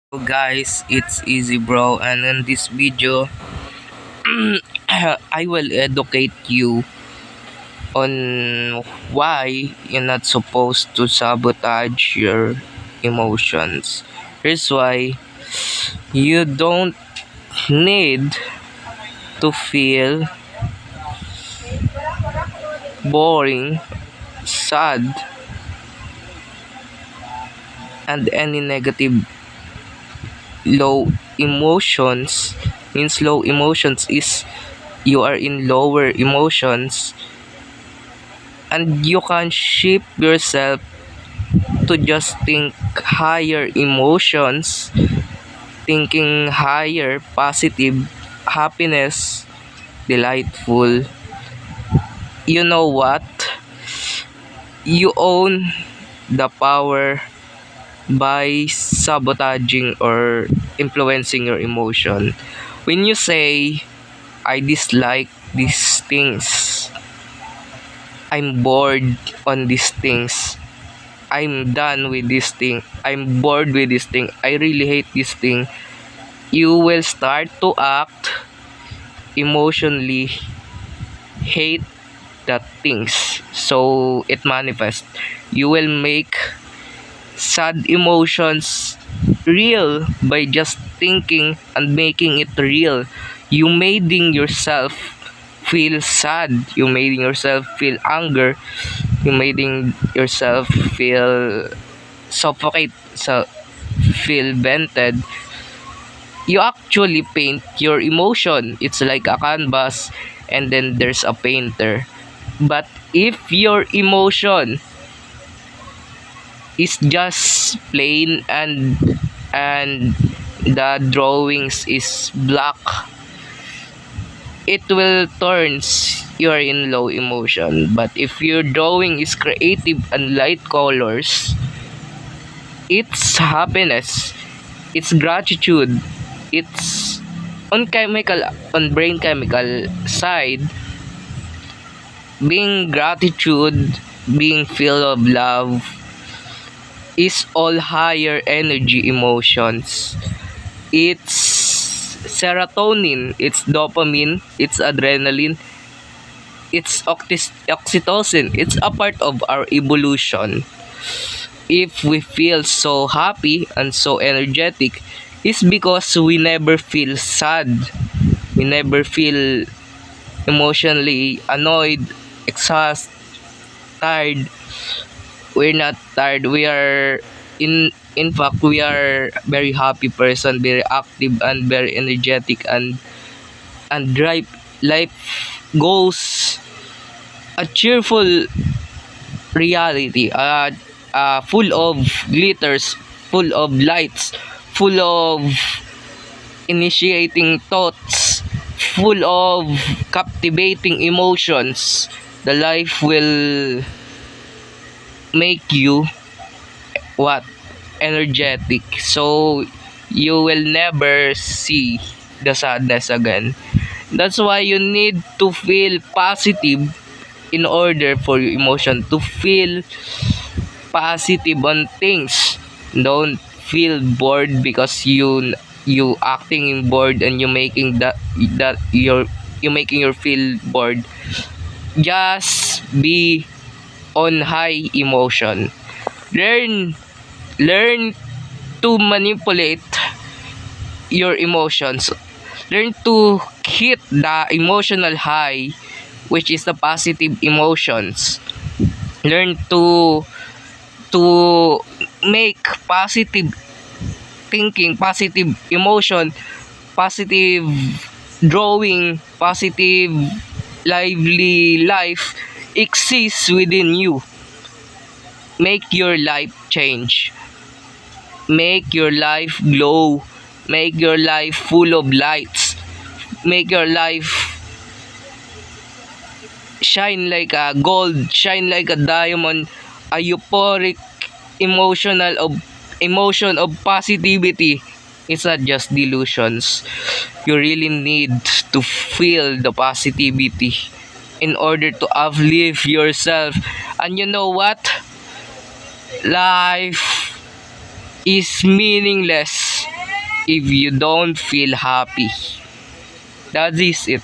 So guys, it's easy bro, and in this video I will educate you on why you're not supposed to sabotage your emotions. Here's why: you don't need to feel boring, sad, and any negative low emotions. Means low emotions is you are in lower emotions, and you can shape yourself to just think higher emotions, thinking higher, positive, happiness, delightful. You know what? You own the power by sabotaging or influencing your emotion. When you say, I dislike these things, I'm bored on these things, I'm done with this thing, I'm bored with this thing, I really hate this thing, you will start to act emotionally hate that things. So it manifests. You will make sad emotions real by just thinking and making it real. You making yourself feel sad, you making yourself feel anger, you making yourself feel suffocate, so feel vented. You actually paint your emotion. It's like a canvas and then there's a painter. But if your emotion is just plain and the drawings is black, it will turns you are in low emotion. But if your drawing is creative and light colors, it's happiness, it's gratitude, it's on brain chemical side, being gratitude, being filled of love is all higher energy emotions. It's serotonin, it's dopamine, it's adrenaline, it's oxytocin. It's a part of our evolution. If we feel so happy and so energetic, it's because we never feel sad. We never feel emotionally annoyed, exhausted, tired. We're not tired. We are in fact we are very happy person, very active and very energetic, and drive life goes a cheerful reality, full of glitters, full of lights, full of initiating thoughts, full of captivating emotions. The life will make you what? Energetic. So you will never see the sadness again. That's why you need to feel positive in order for your emotion to feel positive on things. Don't feel bored because you acting bored and you making that you making your feel bored. Just be on high emotion. Learn to manipulate your emotions. Learn to hit the emotional high, which is the positive emotions. Learn to make positive thinking, positive emotion, positive drawing, positive lively life exists within you. Make your life change. Make your life glow. Make your life full of lights. Make your life shine like a gold, shine like a diamond, a euphoric emotion of positivity. It's not just delusions. You really need to feel the positivity in order to uplift yourself. And you know what? Life is meaningless if you don't feel happy. That is it.